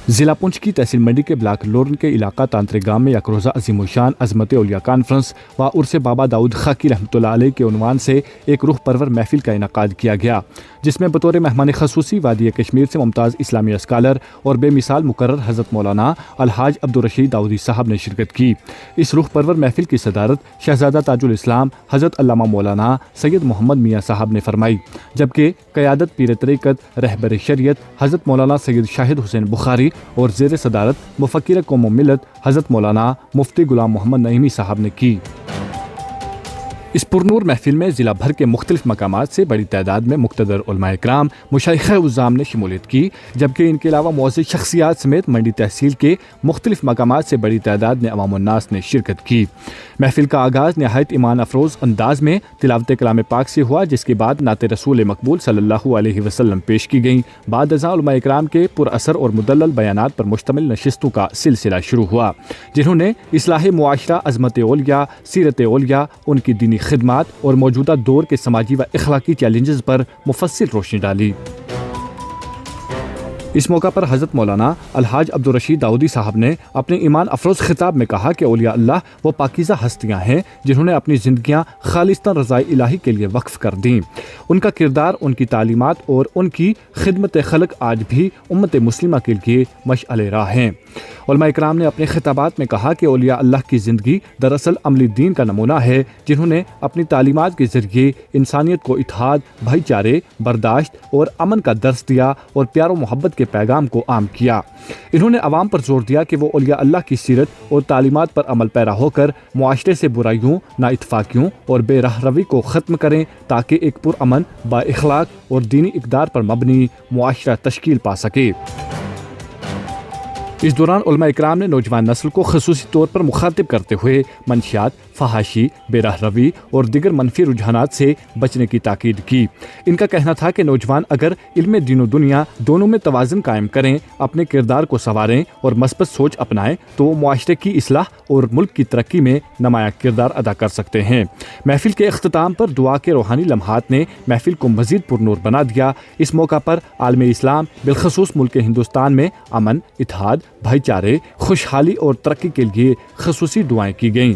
ضلع پونچھ کی تحصیل منڈی کے بلاک لورن کے علاقہ تانترے گام میں یک روزہ عظیم الشان عظمت اولیاء کانفرنس و عرس بابا داؤد خاکی رحمۃ اللہ علیہ کے عنوان سے ایک روح پرور محفل کا انعقاد کیا گیا، جس میں بطور مہمان خصوصی وادی کشمیر سے ممتاز اسلامی اسکالر اور بے مثال مقرر حضرت مولانا الحاج عبدالرشید داؤدی صاحب نے شرکت کی۔ اس روح پرور محفل کی صدارت شہزادہ تاج الاسلام حضرت علامہ مولانا سید محمد میاں صاحب نے فرمائی، جبکہ قیادت پیر طریقت رہبر شریعت حضرت مولانا سید شاہد حسین بخاری اور زیر صدارت مفکر قوم و ملت حضرت مولانا مفتی غلام محمد نعیمی صاحب نے کی۔ اس پرنور محفل میں ضلع بھر کے مختلف مقامات سے بڑی تعداد میں مقتدر علماء کرام مشائخ عظام نے شمولیت کی، جبکہ ان کے علاوہ معزز شخصیات سمیت منڈی تحصیل کے مختلف مقامات سے بڑی تعداد میں عوام الناس نے شرکت کی۔ محفل کا آغاز نہایت ایمان افروز انداز میں تلاوت کلام پاک سے ہوا، جس کے بعد نعت رسول مقبول صلی اللہ علیہ وسلم پیش کی گئیں۔ بعد ازاں علماء کرام کے پر اثر اور مدلل بیانات پر مشتمل نشستوں کا سلسلہ شروع ہوا، جنہوں نے اصلاح معاشرہ، عظمت اولیاء، سیرت اولیاء، ان کی دینی خدمات اور موجودہ دور کے سماجی و اخلاقی چیلنجز پر مفصل روشنی ڈالی۔ اس موقع پر حضرت مولانا الحاج عبدالرشید داؤدی صاحب نے اپنے ایمان افروز خطاب میں کہا کہ اولیاء اللہ وہ پاکیزہ ہستیاں ہیں جنہوں نے اپنی زندگیاں خالصتاً رضائے الہی کے لیے وقف کر دیں۔ ان کا کردار، ان کی تعلیمات اور ان کی خدمت خلق آج بھی امت مسلمہ کے لیے مشعل راہ ہیں۔ علماء اکرام نے اپنے خطابات میں کہا کہ اولیاء اللہ کی زندگی دراصل عملی دین کا نمونہ ہے، جنہوں نے اپنی تعلیمات کے ذریعے انسانیت کو اتحاد، بھائی چارے، برداشت اور امن کا درس دیا اور پیار و محبت کے پیغام کو عام کیا۔ انہوں نے عوام پر زور دیا کہ وہ اولیاء اللہ کی سیرت اور تعلیمات پر عمل پیرا ہو کر معاشرے سے برائیوں، نااتفاقیوں اور بے راہ روی کو ختم کریں، تاکہ ایک پرامن، با اخلاق اور دینی اقدار پر مبنی معاشرہ تشکیل پا سکے۔ اس دوران علماء اکرام نے نوجوان نسل کو خصوصی طور پر مخاطب کرتے ہوئے منشیات، فحاشی، بے راہ روی اور دیگر منفی رجحانات سے بچنے کی تاکید کی۔ ان کا کہنا تھا کہ نوجوان اگر علم دین و دنیا دونوں میں توازن قائم کریں، اپنے کردار کو سنواریں اور مثبت سوچ اپنائیں تو وہ معاشرے کی اصلاح اور ملک کی ترقی میں نمایاں کردار ادا کر سکتے ہیں۔ محفل کے اختتام پر دعا کے روحانی لمحات نے محفل کو مزید پرنور بنا دیا۔ اس موقع پر عالم اسلام بالخصوص ملک ہندوستان میں امن، اتحاد، بھائی چارے، خوشحالی اور ترقی کے لیے خصوصی دعائیں کی گئیں۔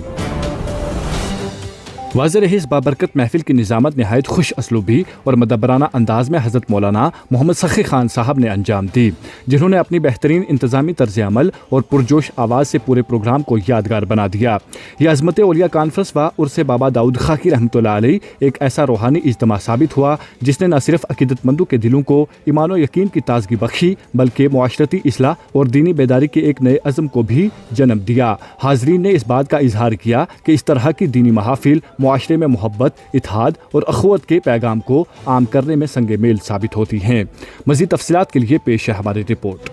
واضح رہی اس بابرکت محفل کی نظامت نہایت خوش اسلوبی اور مدبرانہ انداز میں حضرت مولانا محمد سخی خان صاحب نے انجام دی، جنہوں نے اپنی بہترین انتظامی طرز عمل اور پرجوش آواز سے پورے پروگرام کو یادگار بنا دیا۔ یہ عظمت اولیاء کانفرنس و عرس بابا داؤد خاکی رحمۃ اللہ علیہ ایک ایسا روحانی اجتماع ثابت ہوا جس نے نہ صرف عقیدت مندوں کے دلوں کو ایمان و یقین کی تازگی بخشی، بلکہ معاشرتی اصلاح اور دینی بیداری کے ایک نئے عزم کو بھی جنم دیا۔ حاضرین نے اس بات کا اظہار کیا کہ اس طرح کی دینی محافل معاشرے میں محبت، اتحاد اور اخوت کے پیغام کو عام کرنے میں سنگ میل ثابت ہوتی ہیں۔ مزید تفصیلات کے لیے پیش ہے ہماری رپورٹ۔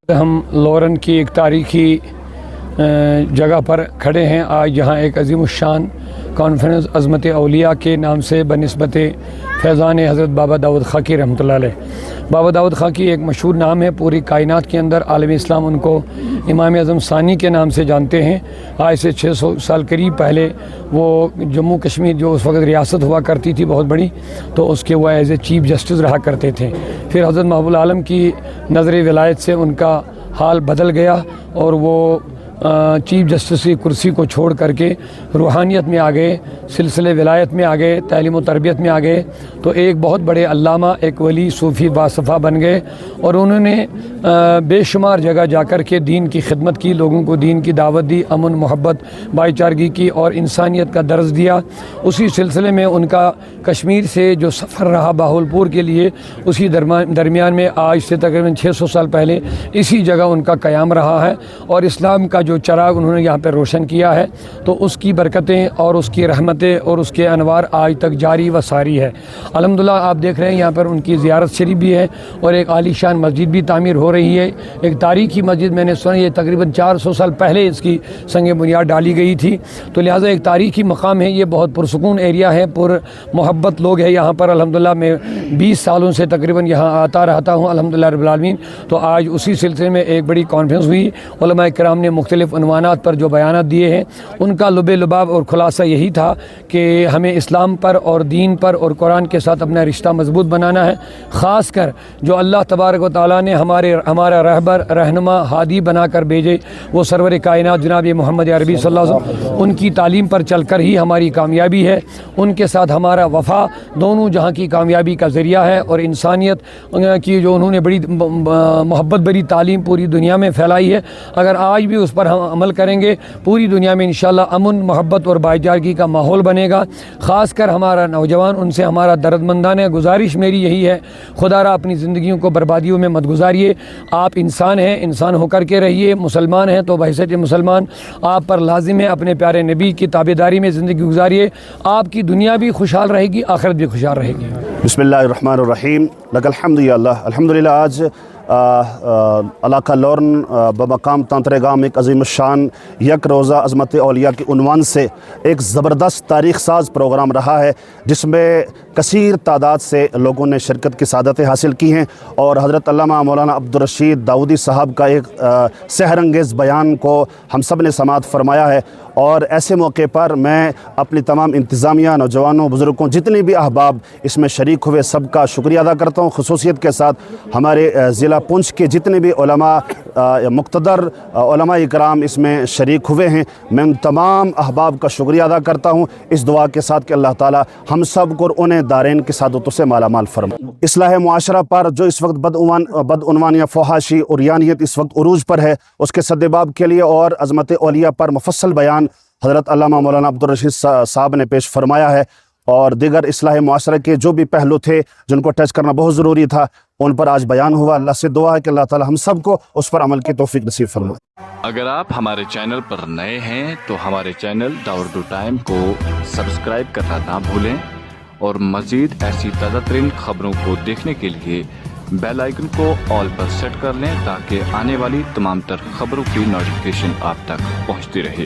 ہم لورن کی ایک تاریخی جگہ پر کھڑے ہیں آج، یہاں ایک عظیم الشان کانفرنس عظمت اولیاء کے نام سے بنسبت فیضان حضرت بابا داؤد خاکی رحمۃ اللہ علیہ۔ بابا داؤد خاکی ایک مشہور نام ہے پوری کائنات کے اندر، عالم اسلام ان کو امام اعظم ثانی کے نام سے جانتے ہیں۔ آج سے 600 سال قریب پہلے وہ جموں کشمیر جو اس وقت ریاست ہوا کرتی تھی بہت بڑی، تو اس کے وہ ایز اے چیف جسٹس رہا کرتے تھے۔ پھر حضرت محبوب العالم کی نظر ولایت سے ان کا حال بدل گیا اور وہ چیف جسٹس کی کرسی کو چھوڑ کر کے روحانیت میں آ گئے، سلسلے ولایت میں آ گئے، تعلیم و تربیت میں آ گئے، تو ایک بہت بڑے علامہ، ایک ولی صوفی باصفا بن گئے، اور انہوں نے بے شمار جگہ جا کر کے دین کی خدمت کی، لوگوں کو دین کی دعوت دی، امن، محبت، بھائی چارگی کی اور انسانیت کا درس دیا۔ اسی سلسلے میں ان کا کشمیر سے جو سفر رہا باہولپور کے لیے، اسی درمیان میں آج سے تقریباً 600 سال پہلے اسی جگہ ان کا قیام رہا ہے، اور اسلام کا جو چراغ انہوں نے یہاں پہ روشن کیا ہے، تو اس کی برکتیں اور اس کی رحمتیں اور اس کے انوار آج تک جاری و ساری ہے۔ الحمدللہ آپ دیکھ رہے ہیں یہاں پر ان کی زیارت شریف بھی ہے، اور ایک عالی شان مسجد بھی تعمیر ہو رہی ہے، ایک تاریخی مسجد میں نے سنا یہ تقریباً 400 سال پہلے اس کی سنگ بنیاد ڈالی گئی تھی، تو لہٰذا ایک تاریخی مقام ہے، یہ بہت پرسکون ایریا ہے، پر محبت لوگ ہیں یہاں پر۔ الحمدللہ میں 20 سالوں سے تقریباً یہاں آتا رہتا ہوں الحمدللہ رب العالمین۔ تو آج اسی سلسلے میں ایک بڑی کانفرنس ہوئی، علماء کرام نے مختلف مختلف عنوانات پر جو بیانات دیے ہیں ان کا لب لباب اور خلاصہ یہی تھا کہ ہمیں اسلام پر اور دین پر اور قرآن کے ساتھ اپنا رشتہ مضبوط بنانا ہے. خاص کر جو اللہ تبارک و تعالیٰ نے ہمارا رہبر رہنما ہادی بنا کر بھیجے وہ سرور کائنات جناب محمد عربی صلی اللہ علیہ وسلم، ان کی تعلیم پر چل کر ہی ہماری کامیابی ہے. ان کے ساتھ ہمارا وفا دونوں جہاں کی کامیابی کا ذریعہ ہے، اور انسانیت کی جو انہوں نے بڑی محبت بری تعلیم پوری دنیا میں پھیلائی ہے، اگر آج بھی اس پر ہم عمل کریں گے پوری دنیا میں انشاءاللہ امن، محبت اور بھائی چارگی کا ماحول بنے گا. خاص کر ہمارا نوجوان، ان سے ہمارا دردمندانہ گزارش میری یہی ہے، خدا را اپنی زندگیوں کو بربادیوں میں مت گزاریے. آپ انسان ہیں، انسان ہو کر کے رہیے. مسلمان ہیں تو بحیثیت مسلمان آپ پر لازم ہے اپنے پیارے نبی کی تابعداری میں زندگی گزاریے. آپ کی دنیا بھی خوشحال رہے گی، آخرت بھی خوشحال رہے گی. بسم اللہ الرحمن الرحیم. لک الحمد یا اللہ. الحمدللہ آج علاقہ لورن بمقام تانترے گام ایک عظیم الشان یک روزہ عظمت اولیاء کے عنوان سے ایک زبردست تاریخ ساز پروگرام رہا ہے، جس میں کثیر تعداد سے لوگوں نے شرکت کی سعادتیں حاصل کی ہیں، اور حضرت علامہ مولانا عبدالرشید داؤدی صاحب کا ایک سحر انگیز بیان کو ہم سب نے سماعت فرمایا ہے. اور ایسے موقع پر میں اپنی تمام انتظامیہ، نوجوانوں، بزرگوں، جتنے بھی احباب اس میں شریک ہوئے سب کا شکریہ ادا کرتا ہوں. خصوصیت کے ساتھ ہمارے ضلع پونچھ کے جتنے بھی علماء، مقتدر علماء اکرام اس میں شریک ہوئے ہیں، میں ان تمام احباب کا شکریہ ادا کرتا ہوں، اس دعا کے ساتھ کہ اللہ تعالی ہم سب کو انہیں دارین کی سعادتوں سے مالا مال فرمائے. اصلاح معاشرہ پر جو اس وقت بدعنوانی، فحاشی اور یانیت اس وقت عروج پر ہے، اس کے سدباب کے لیے اور عظمت اولیاء پر مفصل بیان حضرت علامہ مولانا عبدالرشید صاحب نے پیش فرمایا ہے، اور دیگر اصلاح معاشرہ کے جو بھی پہلو تھے جن کو ٹچ کرنا بہت ضروری تھا ان پر آج بیان ہوا. اللہ سے دعا ہے کہ اللہ تعالی ہم سب کو اس پر عمل کی توفیق نصیب فرمائے. اگر آپ ہمارے چینل پر نئے ہیں تو ہمارے چینل داوردو ٹائم کو سبسکرائب کرنا نہ بھولیں، اور مزید ایسی تازہ ترین خبروں کو دیکھنے کے لیے بیل آئیکن کو آل پر سیٹ کر لیں تاکہ آنے والی تمام تر خبروں کی نوٹیفیکیشن آپ تک پہنچتی رہے.